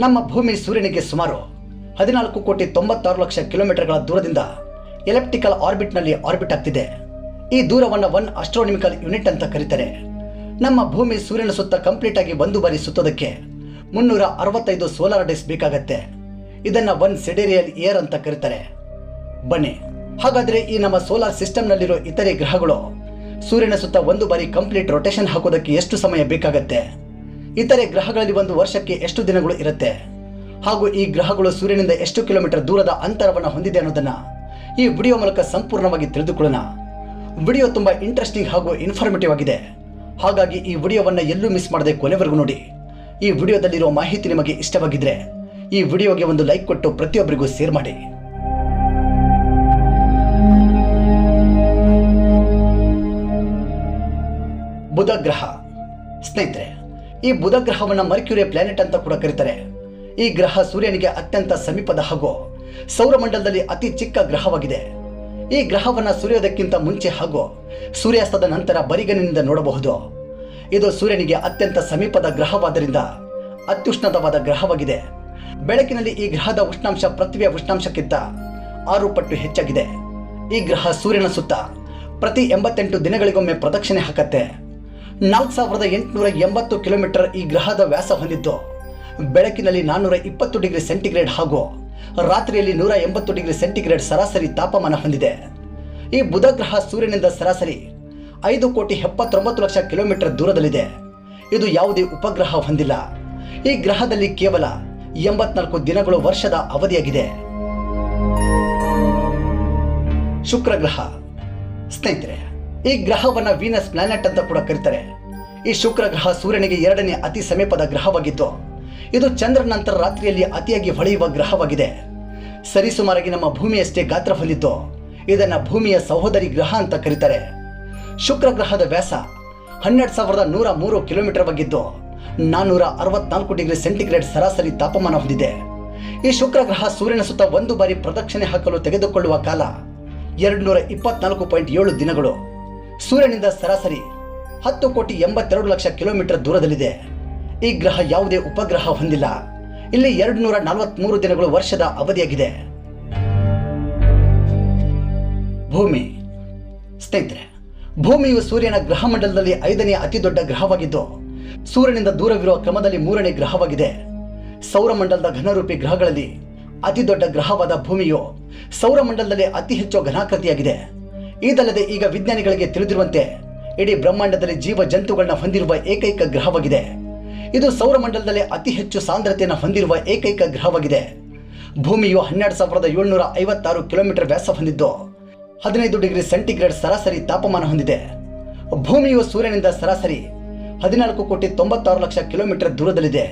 ನಮ್ಮ ಭೂಮಿ ಸೂರ್ಯನಿಗೆ ಸುಮಾರು 14,96,00,000 ಕಿಲೋಮೀಟರ್ಗಳ ದೂರದಿಂದ ಎಲಿಪ್ಟಿಕಲ್ ಆರ್ಬಿಟ್ನಲ್ಲಿ ಆರ್ಬಿಟ್ ಆಗ್ತಿದೆ. ಈ ದೂರವನ್ನು 1 ಆಸ್ಟ್ರೋನಾಮಿಕಲ್ ಯೂನಿಟ್ ಅಂತ ಕರೀತಾರೆ. ನಮ್ಮ ಭೂಮಿ ಸೂರ್ಯನ ಸುತ್ತ ಕಂಪ್ಲೀಟ್ ಆಗಿ ಒಂದು ಬಾರಿ ಸುತ್ತೋದಕ್ಕೆ 365 ಸೋಲಾರ್ ಡೇಸ್ ಬೇಕಾಗತ್ತೆ. ಇದನ್ನ 1 ಸಿಡೆರಿಯಲ್ ಇಯರ್ ಅಂತ ಕರೀತಾರೆ. ಬನ್ನಿ ಹಾಗಾದ್ರೆ ಈ ನಮ್ಮ ಸೋಲಾರ್ ಸಿಸ್ಟಮ್ನಲ್ಲಿರೋ ಇತರೆ ಗ್ರಹಗಳು ಸೂರ್ಯನ ಸುತ್ತ ಒಂದು ಬಾರಿ ಕಂಪ್ಲೀಟ್ ರೊಟೇಷನ್ ಹಾಕೋದಕ್ಕೆ ಎಷ್ಟು ಸಮಯ ಬೇಕಾಗತ್ತೆ, ಇತರೆ ಗ್ರಹಗಳಲ್ಲಿ ಒಂದು ವರ್ಷಕ್ಕೆ ಎಷ್ಟು ದಿನಗಳು ಇರುತ್ತೆ, ಹಾಗೂ ಈ ಗ್ರಹಗಳು ಸೂರ್ಯನಿಂದ ಎಷ್ಟು ಕಿಲೋಮೀಟರ್ ದೂರದ ಅಂತರವನ್ನು ಹೊಂದಿದೆ ಅನ್ನೋದನ್ನ ಈ ವಿಡಿಯೋ ಮೂಲಕ ಸಂಪೂರ್ಣವಾಗಿ ತಿಳಿದುಕೊಳ್ಳೋಣ. ವಿಡಿಯೋ ತುಂಬಾ ಇಂಟ್ರೆಸ್ಟಿಂಗ್ ಹಾಗೂ ಇನ್ಫಾರ್ಮೇಟಿವ್ ಆಗಿದೆ. ಹಾಗಾಗಿ ಈ ವಿಡಿಯೋವನ್ನು ಎಲ್ಲೂ ಮಿಸ್ ಮಾಡದೆ ಕೊನೆವರೆಗೂ ನೋಡಿ. ಈ ವಿಡಿಯೋದಲ್ಲಿರೋ ಮಾಹಿತಿ ನಿಮಗೆ ಇಷ್ಟವಾಗಿದ್ರೆ ಈ ವಿಡಿಯೋಗೆ ಒಂದು ಲೈಕ್ ಕೊಟ್ಟು ಪ್ರತಿಯೊಬ್ಬರಿಗೂ ಶೇರ್ ಮಾಡಿ. ಬುಧ ಗ್ರಹ. ಸ್ನೇಹಿತರೆ, ಈ ಬುಧ ಗ್ರಹವನ್ನು ಮರ್ಕ್ಯುರಿ ಪ್ಲಾನೆಟ್ ಅಂತ ಕೂಡ ಕರೀತಾರೆ. ಈ ಗ್ರಹ ಸೂರ್ಯನಿಗೆ ಅತ್ಯಂತ ಸಮೀಪದ ಹಾಗೂ ಸೌರಮಂಡಲದಲ್ಲಿ ಅತಿ ಚಿಕ್ಕ ಗ್ರಹವಾಗಿದೆ. ಈ ಗ್ರಹವನ್ನು ಸೂರ್ಯೋದಯಕ್ಕಿಂತ ಮುಂಚೆ ಹಾಗೂ ಸೂರ್ಯಾಸ್ತದ ನಂತರ ಬರಿಗಣ್ಣಿನಿಂದ ನೋಡಬಹುದು. ಇದು ಸೂರ್ಯನಿಗೆ ಅತ್ಯಂತ ಸಮೀಪದ ಗ್ರಹವಾದ್ದರಿಂದ ಅತ್ಯುಷ್ಣವಾದ ಗ್ರಹವಾಗಿದೆ. ಬೆಳಕಿನಲ್ಲಿ ಈ ಗ್ರಹದ ಉಷ್ಣಾಂಶ ಪೃಥ್ವಿಯ ಉಷ್ಣಾಂಶಕ್ಕಿಂತ 6 ಪಟ್ಟು ಹೆಚ್ಚಾಗಿದೆ. ಈ ಗ್ರಹ ಸೂರ್ಯನ ಸುತ್ತ ಪ್ರತಿ 88 ದಿನಗಳಿಗೊಮ್ಮೆ ಪ್ರದಕ್ಷಿಣೆ ಹಾಕತ್ತೆ. 4880 ಕಿಲೋಮೀಟರ್ ಈ ಗ್ರಹದ ವ್ಯಾಸ ಹೊಂದಿದ್ದು ಬೆಳಕಿನಲ್ಲಿ 420 ಡಿಗ್ರಿ ಸೆಂಟಿಗ್ರೇಡ್ ಹಾಗೂ ರಾತ್ರಿಯಲ್ಲಿ 180 ಡಿಗ್ರಿ ಸೆಂಟಿಗ್ರೇಡ್ ಸರಾಸರಿ ತಾಪಮಾನ ಹೊಂದಿದೆ. ಈ ಬುಧ ಗ್ರಹ ಸೂರ್ಯನಿಂದ ಸರಾಸರಿ 5,79,00,000 ಕಿಲೋಮೀಟರ್ ದೂರದಲ್ಲಿದೆ. ಇದು ಯಾವುದೇ ಉಪಗ್ರಹ ಹೊಂದಿಲ್ಲ. ಈ ಗ್ರಹದಲ್ಲಿ ಕೇವಲ 84 ದಿನಗಳು ವರ್ಷದ ಅವಧಿಯಾಗಿದೆ. ಶುಕ್ರ ಗ್ರಹ. ಸ್ನೇಹಿತರೆ, ಈ ಗ್ರಹವನ್ನು ವೀನಸ್ ಪ್ಲಾನೆಟ್ ಅಂತ ಕೂಡ ಕರೀತಾರೆ. ಈ ಶುಕ್ರ ಗ್ರಹ ಸೂರ್ಯನಿಗೆ 2ನೇ ಅತಿ ಸಮೀಪದ ಗ್ರಹವಾಗಿದ್ದು ಇದು ಚಂದ್ರನ ನಂತರ ರಾತ್ರಿಯಲ್ಲಿ ಅತಿಯಾಗಿ ಹೊಳೆಯುವ ಗ್ರಹವಾಗಿದೆ. ಸರಿಸುಮಾರಾಗಿ ನಮ್ಮ ಭೂಮಿಯಷ್ಟೇ ಗಾತ್ರ ಹೊಂದಿದ್ದು ಇದನ್ನ ಭೂಮಿಯ ಸಹೋದರಿ ಗ್ರಹ ಅಂತ ಕರೀತಾರೆ. ಶುಕ್ರ ಗ್ರಹದ ವ್ಯಾಸ 12,103 ಕಿಲೋಮೀಟರ್ ವಾಗಿದ್ದು 464 ಡಿಗ್ರಿ ಸೆಂಟಿಗ್ರೇಡ್ ಸರಾಸರಿ ತಾಪಮಾನ ಹೊಂದಿದೆ. ಈ ಶುಕ್ರ ಗ್ರಹ ಸೂರ್ಯನ ಸುತ್ತ ಒಂದು ಬಾರಿ ಪ್ರದಕ್ಷಿಣೆ ಹಾಕಲು ತೆಗೆದುಕೊಳ್ಳುವ ಕಾಲ 224.7 ದಿನಗಳು. ಸೂರ್ಯನಿಂದ ಸರಾಸರಿ 10,82,00,000 ಕಿಲೋಮೀಟರ್ ದೂರದಲ್ಲಿದೆ. ಈ ಗ್ರಹ ಯಾವುದೇ ಉಪಗ್ರಹ ಹೊಂದಿಲ್ಲ. ಇಲ್ಲಿ 243 ದಿನಗಳು ವರ್ಷದ ಅವಧಿಯಾಗಿದೆ. ಭೂಮಿ. ಸ್ನೇಹಿತರೆ, ಭೂಮಿಯು ಸೂರ್ಯನ ಗ್ರಹಮಂಡಲದಲ್ಲಿ 5ನೇ ಅತಿ ದೊಡ್ಡ ಗ್ರಹವಾಗಿದ್ದು ಸೂರ್ಯನಿಂದ ದೂರವಿರುವ ಕ್ರಮದಲ್ಲಿ 3ನೇ ಗ್ರಹವಾಗಿದೆ. ಸೌರಮಂಡಲದ ಘನರೂಪಿ ಗ್ರಹಗಳಲ್ಲಿ ಅತಿ ದೊಡ್ಡ ಗ್ರಹವಾದ ಭೂಮಿಯು ಸೌರಮಂಡಲದಲ್ಲಿ ಅತಿ ಹೆಚ್ಚು ಘನಾಕೃತಿಯಾಗಿದೆ. ಇದಲ್ಲದೆ ಈಗ ವಿಜ್ಞಾನಿಗಳಿಗೆ ತಿಳಿದಿರುವಂತೆ ಇಡೀ ಬ್ರಹ್ಮಾಂಡದಲ್ಲಿ ಜೀವ ಜಂತುಗಳನ್ನ ಹೊಂದಿರುವ ಏಕೈಕ ಗ್ರಹವಾಗಿದೆ. ಇದು ಸೌರಮಂಡಲದಲ್ಲಿ ಅತಿ ಹೆಚ್ಚು ಸಾಂದ್ರತೆಯನ್ನು ಹೊಂದಿರುವ ಏಕೈಕ ಗ್ರಹವಾಗಿದೆ. ಭೂಮಿಯು 12,756 ಕಿಲೋಮೀಟರ್ ವ್ಯಾಸ ಹೊಂದಿದ್ದು 15 ಡಿಗ್ರಿ ಸೆಂಟಿಗ್ರೇಡ್ ಸರಾಸರಿ ತಾಪಮಾನ ಹೊಂದಿದೆ. ಭೂಮಿಯು ಸೂರ್ಯನಿಂದ ಸರಾಸರಿ 14,96,00,000 ಕಿಲೋಮೀಟರ್ ದೂರದಲ್ಲಿದೆ.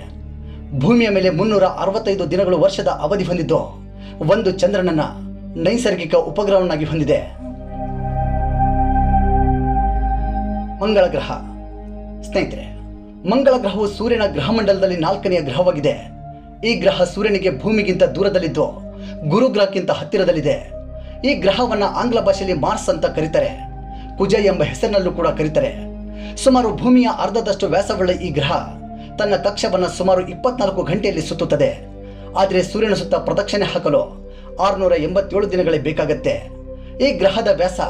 ಭೂಮಿಯ ಮೇಲೆ 365 ದಿನಗಳು ವರ್ಷದ ಅವಧಿ ಹೊಂದಿದ್ದು ಒಂದು ಚಂದ್ರನನ್ನ ನೈಸರ್ಗಿಕ ಉಪಗ್ರಹವನ್ನಾಗಿ ಹೊಂದಿದೆ. ಮಂಗಳ ಗ್ರಹ. ಸ್ನೇಹಿತರೆ, ಮಂಗಳ ಗ್ರಹವು ಸೂರ್ಯನ ಗ್ರಹಮಂಡಲದಲ್ಲಿ 4ನೇ ಗ್ರಹವಾಗಿದೆ. ಈ ಗ್ರಹ ಸೂರ್ಯನಿಗೆ ಭೂಮಿಗಿಂತ ದೂರದಲ್ಲಿದ್ದು ಗುರು ಗ್ರಹಕ್ಕಿಂತ ಹತ್ತಿರದಲ್ಲಿದೆ. ಈ ಗ್ರಹವನ್ನು ಆಂಗ್ಲ ಭಾಷೆಯಲ್ಲಿ ಮಾರ್ಸ್ ಅಂತ ಕರೀತಾರೆ. ಕುಜ ಎಂಬ ಹೆಸರಿನಲ್ಲೂ ಕೂಡ ಕರೀತಾರೆ. ಸುಮಾರು ಭೂಮಿಯ ಅರ್ಧದಷ್ಟು ವ್ಯಾಸವುಳ್ಳ ಈ ಗ್ರಹ ತನ್ನ ಕಕ್ಷವನ್ನು ಸುಮಾರು 24 ಗಂಟೆಯಲ್ಲಿ ಸುತ್ತುತ್ತದೆ. ಆದರೆ ಸೂರ್ಯನ ಸುತ್ತ ಪ್ರದಕ್ಷಿಣೆ ಹಾಕಲು 687 ದಿನಗಳೇ ಬೇಕಾಗತ್ತೆ. ಈ ಗ್ರಹದ ವ್ಯಾಸ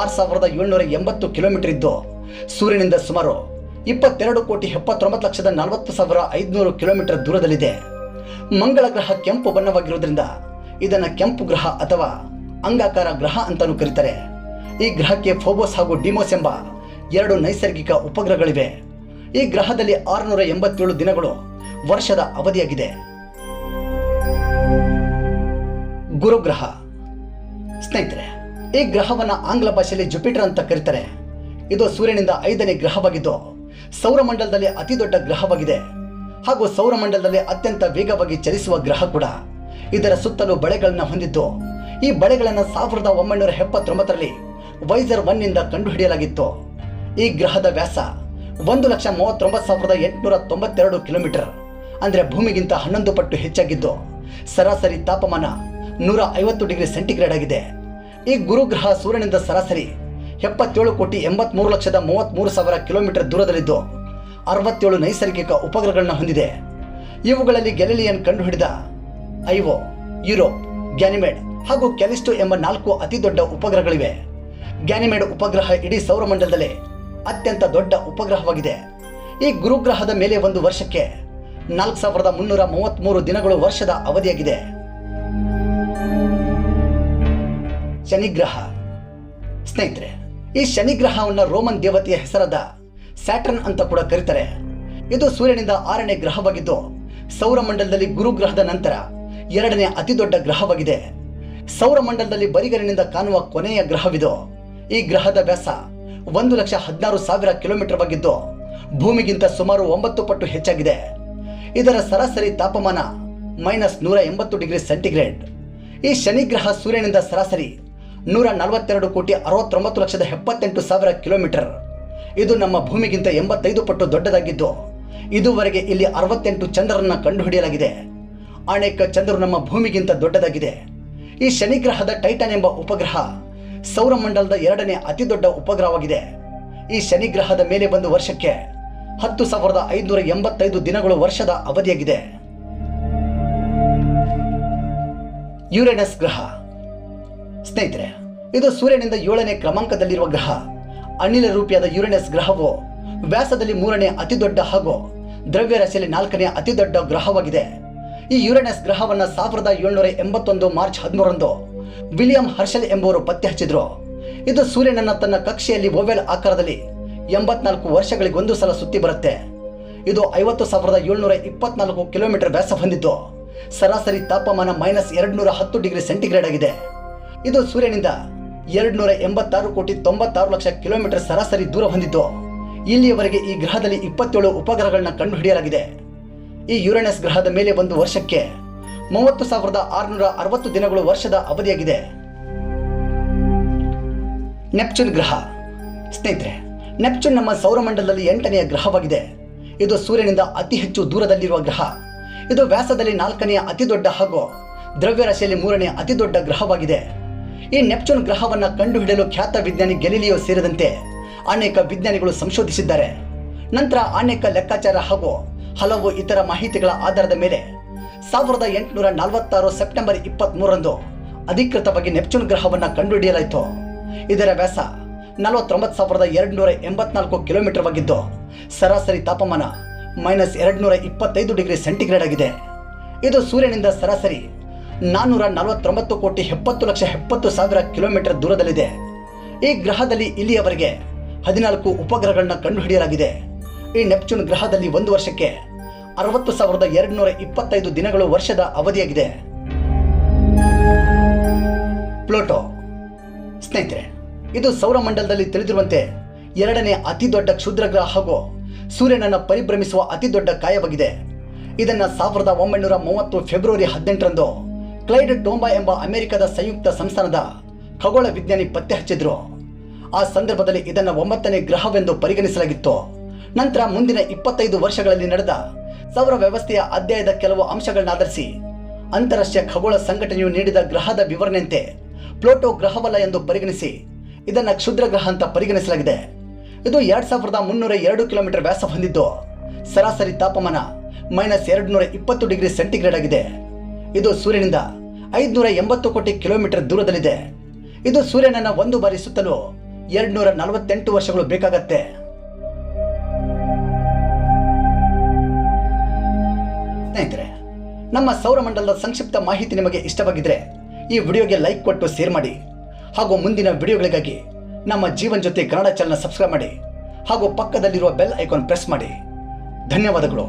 6,780 ಕಿಲೋಮೀಟರ್ ಇದ್ದು ಸೂರ್ಯನಿಂದ ಸುಮಾರು 22,79,40,500 ಕಿಲೋಮೀಟರ್ ದೂರದಲ್ಲಿದೆ. ಮಂಗಳ ಗ್ರಹ ಕೆಂಪು ಬಣ್ಣವಾಗಿರುವುದರಿಂದ ಇದನ್ನು ಕೆಂಪು ಗ್ರಹ ಅಥವಾ ಅಂಗಾಕಾರ ಗ್ರಹ ಅಂತಾನೂ ಕರೀತಾರೆ. ಈ ಗ್ರಹಕ್ಕೆ ಫೋಬೋಸ್ ಹಾಗೂ ಡಿಮೋಸ್ ಎಂಬ 2 ನೈಸರ್ಗಿಕ ಉಪಗ್ರಹಗಳಿವೆ. ಈ ಗ್ರಹದಲ್ಲಿ 687 ದಿನಗಳು ವರ್ಷದ ಅವಧಿಯಾಗಿದೆ. ಗುರುಗ್ರಹ. ಸ್ನೇಹಿತರೆ, ಈ ಗ್ರಹವನ್ನು ಆಂಗ್ಲ ಭಾಷೆಯಲ್ಲಿ ಜುಪಿಟರ್ ಅಂತ ಕರೀತಾರೆ. ಇದು ಸೂರ್ಯನಿಂದ 5ನೇ ಗ್ರಹವಾಗಿದ್ದು ಸೌರಮಂಡಲದಲ್ಲಿ ಅತಿ ದೊಡ್ಡ ಗ್ರಹವಾಗಿದೆ ಹಾಗೂ ಸೌರಮಂಡಲದಲ್ಲಿ ಅತ್ಯಂತ ವೇಗವಾಗಿ ಚಲಿಸುವ ಗ್ರಹ ಕೂಡ. ಇದರ ಸುತ್ತಲೂ ಬಳೆಗಳನ್ನು ಹೊಂದಿದ್ದು ಈ ಬಳೆಗಳನ್ನು 1979ರಲ್ಲಿ ವೈಸರ್ 1 ನಿಂದ ಕಂಡುಹಿಡಿಯಲಾಗಿತ್ತು. ಈ ಗ್ರಹದ ವ್ಯಾಸ 1,39,892 ಕಿಲೋಮೀಟರ್, ಅಂದರೆ ಭೂಮಿಗಿಂತ 11 ಪಟ್ಟು ಹೆಚ್ಚಾಗಿದ್ದು ಸರಾಸರಿ ತಾಪಮಾನ 150 ಡಿಗ್ರಿ ಸೆಂಟಿಗ್ರೇಡ್ ಆಗಿದೆ. ಈ ಗುರುಗ್ರಹ ಸೂರ್ಯನಿಂದ ಸರಾಸರಿ 77,83,33,000 ಕಿಲೋಮೀಟರ್ ದೂರದಲ್ಲಿದ್ದು 67 ನೈಸರ್ಗಿಕ ಉಪಗ್ರಹಗಳನ್ನು ಹೊಂದಿದೆ. ಇವುಗಳಲ್ಲಿ ಗ್ಯಾಲಿಲಿಯನ್ ಕಂಡುಹಿಡಿದ ಐವೋ, ಯುರೋಪ್, ಗ್ಯಾನಿಮೇಡ್ ಹಾಗೂ ಕ್ಯಾಲಿಸ್ಟೋ ಎಂಬ 4 ಅತಿ ದೊಡ್ಡ ಉಪಗ್ರಹಗಳಿವೆ. ಗ್ಯಾನಿಮೇಡ್ ಉಪಗ್ರಹ ಇಡೀ ಸೌರಮಂಡಲದಲ್ಲೇ ಅತ್ಯಂತ ದೊಡ್ಡ ಉಪಗ್ರಹವಾಗಿದೆ. ಈ ಗುರುಗ್ರಹದ ಮೇಲೆ ಒಂದು ವರ್ಷಕ್ಕೆ 4333 ದಿನಗಳು ವರ್ಷದ ಅವಧಿಯಾಗಿದೆ. ಶನಿಗ್ರಹ. ಸ್ನೇಹಿತರೆ, ಈ ಶನಿಗ್ರಹವನ್ನು ರೋಮನ್ ದೇವತೆಯ ಹೆಸರಾದ ಸ್ಯಾಟರ್ನ್ ಅಂತ ಕೂಡ ಕರೀತಾರೆ. ಇದು ಸೂರ್ಯನಿಂದ 6ನೇ ಗ್ರಹವಾಗಿದ್ದು ಸೌರಮಂಡಲದಲ್ಲಿ ಗುರುಗ್ರಹದ ನಂತರ 2ನೇ ಅತಿ ದೊಡ್ಡ ಗ್ರಹವಾಗಿದೆ. ಸೌರಮಂಡಲದಲ್ಲಿ ಬರಿಗರಿನಿಂದ ಕಾಣುವ ಕೊನೆಯ ಗ್ರಹವಿದು. ಈ ಗ್ರಹದ ವ್ಯಾಸ 1,16,000 ಕಿಲೋಮೀಟರ್ವಾಗಿದ್ದು ಭೂಮಿಗಿಂತ ಸುಮಾರು 9 ಪಟ್ಟು ಹೆಚ್ಚಾಗಿದೆ. ಇದರ ಸರಾಸರಿ ತಾಪಮಾನ -180 ಡಿಗ್ರಿ ಸೆಂಟಿಗ್ರೇಡ್. ಈ ಶನಿಗ್ರಹ ಸೂರ್ಯನಿಂದ ಸರಾಸರಿ 142,69,78,000 ಕಿಲೋಮೀಟರ್. ಇದು ನಮ್ಮ ಭೂಮಿಗಿಂತ 85 ಪಟ್ಟು ದೊಡ್ಡದಾಗಿದ್ದು ಇದುವರೆಗೆ ಇಲ್ಲಿ 68 ಚಂದ್ರರನ್ನು ಕಂಡುಹಿಡಿಯಲಾಗಿದೆ. ಅನೇಕ ಚಂದ್ರರು ನಮ್ಮ ಭೂಮಿಗಿಂತ ದೊಡ್ಡದಾಗಿದೆ. ಈ ಶನಿಗ್ರಹದ ಟೈಟಾನ್ ಎಂಬ ಉಪಗ್ರಹ ಸೌರಮಂಡಲದ 2ನೇ ಅತಿ ದೊಡ್ಡ ಉಪಗ್ರಹವಾಗಿದೆ. ಈ ಶನಿಗ್ರಹದ ಮೇಲೆ ಒಂದು ವರ್ಷಕ್ಕೆ 10,585 ದಿನಗಳು ವರ್ಷದ ಅವಧಿಯಾಗಿದೆ. ಯುರೇನಸ್ ಗ್ರಹ. ಸ್ನೇಹಿತರೆ, ಇದು ಸೂರ್ಯನಿಂದ 7ನೇ ಕ್ರಮಾಂಕದಲ್ಲಿರುವ ಗ್ರಹ. ಅನಿಲ ರೂಪಿಯಾದ ಯುರೇನಸ್ ಗ್ರಹವು ವ್ಯಾಸದಲ್ಲಿ 3ನೇ ಅತಿ ದೊಡ್ಡ ಹಾಗೂ ದ್ರವ್ಯರಾಶಿಯಲ್ಲಿ 4ನೇ ಅತಿ ದೊಡ್ಡ ಗ್ರಹವಾಗಿದೆ. ಈ ಯುರೇನಸ್ ಗ್ರಹವನ್ನು 1781 ಮಾರ್ಚ್ 13ರಂದು ವಿಲಿಯಂ ಹರ್ಷೆಲ್ ಎಂಬುವರು ಪತ್ತೆ ಹಚ್ಚಿದ್ರು. ಇದು ಸೂರ್ಯನನ್ನ ತನ್ನ ಕಕ್ಷೆಯಲ್ಲಿ ಓವೆಲ್ ಆಕಾರದಲ್ಲಿ 84 ವರ್ಷಗಳಿಗೊಂದು ಸಲ ಸುತ್ತಿ ಬರುತ್ತೆ. ಇದು 50,724 ಕಿಲೋಮೀಟರ್ ವ್ಯಾಸ ಹೊಂದಿದ್ದು ಸರಾಸರಿ ತಾಪಮಾನ -210 ಡಿಗ್ರಿ ಸೆಂಟಿಗ್ರೇಡ್ ಆಗಿದೆ. ಇದು ಸೂರ್ಯನಿಂದ 286,96,96,00,000 ಕಿಲೋಮೀಟರ್ ಸರಾಸರಿ ದೂರ ಹೊಂದಿದ್ದು ಇಲ್ಲಿಯವರೆಗೆ ಈ ಗ್ರಹದಲ್ಲಿ 27 ಉಪಗ್ರಹಗಳನ್ನ ಕಂಡುಹಿಡಿಯಲಾಗಿದೆ. ಈ ಯುರೇನಸ್ ಗ್ರಹದ ಮೇಲೆ ಒಂದು ವರ್ಷಕ್ಕೆ 30,660 ದಿನಗಳು ವರ್ಷದ ಅವಧಿಯಾಗಿದೆ. ನೆಪ್ಚೂನ್ ಗ್ರಹ. ಸ್ನೇಹಿತರೆ, ನೆಪ್ಚೂನ್ ನಮ್ಮ ಸೌರಮಂಡಲದಲ್ಲಿ 8ನೆಯ ಗ್ರಹವಾಗಿದೆ. ಇದು ಸೂರ್ಯನಿಂದ ಅತಿ ಹೆಚ್ಚು ದೂರದಲ್ಲಿರುವ ಗ್ರಹ. ಇದು ವ್ಯಾಸದಲ್ಲಿ 4ನೆಯ ಅತಿ ದೊಡ್ಡ ಹಾಗೂ ದ್ರವ್ಯರಾಶಿಯಲ್ಲಿ 3ನೇ ಅತಿ ದೊಡ್ಡ ಗ್ರಹವಾಗಿದೆ. ಈ ನೆಪ್ಚೂನ್ ಗ್ರಹವನ್ನು ಕಂಡುಹಿಡಿಯಲು ಖ್ಯಾತ ವಿಜ್ಞಾನಿ ಗ್ಯಾಲಿಲಿಯೋ ಸೇರಿದಂತೆ ಅನೇಕ ವಿಜ್ಞಾನಿಗಳು ಸಂಶೋಧಿಸಿದ್ದಾರೆ. ನಂತರ ಅನೇಕ ಲೆಕ್ಕಾಚಾರ ಹಾಗೂ ಹಲವು ಇತರ ಮಾಹಿತಿಗಳ ಆಧಾರದ ಮೇಲೆ 1846 ಸೆಪ್ಟೆಂಬರ್ 23ರಂದು ಅಧಿಕೃತವಾಗಿ ನೆಪ್ಚೂನ್ ಗ್ರಹವನ್ನು ಕಂಡುಹಿಡಿಯಲಾಯಿತು. ಇದರ ವ್ಯಾಸ 49,284 ಕಿಲೋಮೀಟರ್ವಾಗಿದ್ದು ಸರಾಸರಿ ತಾಪಮಾನ -225 ಡಿಗ್ರಿ ಸೆಂಟಿಗ್ರೇಡ್ ಆಗಿದೆ. ಇದು ಸೂರ್ಯನಿಂದ ಸರಾಸರಿ 449,70,70,000 ಕಿಲೋಮೀಟರ್ ದೂರದಲ್ಲಿದೆ. ಈ ಗ್ರಹದಲ್ಲಿ ಇಲ್ಲಿಯವರೆಗೆ 14 ಉಪಗ್ರಹಗಳನ್ನ ಕಂಡುಹಿಡಿಯಲಾಗಿದೆ. ಈ ನೆಪ್ಚೂನ್ ಗ್ರಹದಲ್ಲಿ ಒಂದು ವರ್ಷಕ್ಕೆ 60,225 ದಿನಗಳು ವರ್ಷದ ಅವಧಿಯಾಗಿದೆ. ಪ್ಲೂಟೋ. ಸ್ನೇಹಿತರೆ, ಇದು ಸೌರಮಂಡಲದಲ್ಲಿ ತಿಳಿದಿರುವಂತೆ 2ನೇ ಅತಿ ದೊಡ್ಡ ಕ್ಷುದ್ರಗ್ರಹ ಹಾಗೂ ಸೂರ್ಯನನ್ನು ಪರಿಭ್ರಮಿಸುವ ಅತಿ ದೊಡ್ಡ ಕಾಯವಾಗಿದೆ. ಇದನ್ನು 1930 ಫೆಬ್ರವರಿ 18ರಂದು ಕ್ಲೈಡ್ ಟೋಂಬಾ ಎಂಬ ಅಮೆರಿಕದ ಸಂಯುಕ್ತ ಸಂಸ್ಥಾನದ ಖಗೋಳ ವಿಜ್ಞಾನಿ ಪತ್ತೆ ಹಚ್ಚಿದ್ರು. ಆ ಸಂದರ್ಭದಲ್ಲಿ ಇದನ್ನು 9ನೇ ಗ್ರಹವೆಂದು ಪರಿಗಣಿಸಲಾಗಿತ್ತು. ನಂತರ ಮುಂದಿನ 25 ವರ್ಷಗಳಲ್ಲಿ ನಡೆದ ಸೌರ ವ್ಯವಸ್ಥೆಯ ಅಧ್ಯಾಯದ ಕೆಲವು ಅಂಶಗಳನ್ನಾಧರಿಸಿ ಅಂತಾರಾಷ್ಟ್ರೀಯ ಖಗೋಳ ಸಂಘಟನೆಯು ನೀಡಿದ ಗ್ರಹದ ವಿವರಣೆಯಂತೆ ಪ್ಲೂಟೋ ಗ್ರಹವಲ್ಲ ಎಂದು ಪರಿಗಣಿಸಿ ಇದನ್ನು ಕ್ಷುದ್ರ ಗ್ರಹ ಅಂತ ಪರಿಗಣಿಸಲಾಗಿದೆ. ಇದು 2,302 ಕಿಲೋಮೀಟರ್ ವ್ಯಾಸ ಹೊಂದಿದ್ದು ಸರಾಸರಿ ತಾಪಮಾನ -220 ಡಿಗ್ರಿ ಸೆಂಟಿಗ್ರೇಡ್ ಆಗಿದೆ. ಇದು ಸೂರ್ಯನಿಂದ 580 ಕೋಟಿ ಕಿಲೋಮೀಟರ್ ದೂರದಲ್ಲಿದೆ. ಇದು ಸೂರ್ಯನನ್ನು ಒಂದು ಬಾರಿ ಸುತ್ತಲು 248 ವರ್ಷಗಳು ಬೇಕಾಗತ್ತೆ. ಸ್ನೇಹಿತರೆ, ನಮ್ಮ ಸೌರಮಂಡಲದ ಸಂಕ್ಷಿಪ್ತ ಮಾಹಿತಿ ನಿಮಗೆ ಇಷ್ಟವಾಗಿದ್ರೆ ಈ ವಿಡಿಯೋಗೆ ಲೈಕ್ ಕೊಟ್ಟು ಶೇರ್ ಮಾಡಿ ಹಾಗೂ ಮುಂದಿನ ವಿಡಿಯೋಗಳಿಗಾಗಿ ನಮ್ಮ ಜೀವನ್ ಜೊತೆ ಕನ್ನಡ ಚಾನೆಲ್ ಸಬ್ಸ್ಕ್ರೈಬ್ ಮಾಡಿ ಹಾಗೂ ಪಕ್ಕದಲ್ಲಿರುವ ಬೆಲ್ ಐಕಾನ್ ಪ್ರೆಸ್ ಮಾಡಿ. ಧನ್ಯವಾದಗಳು.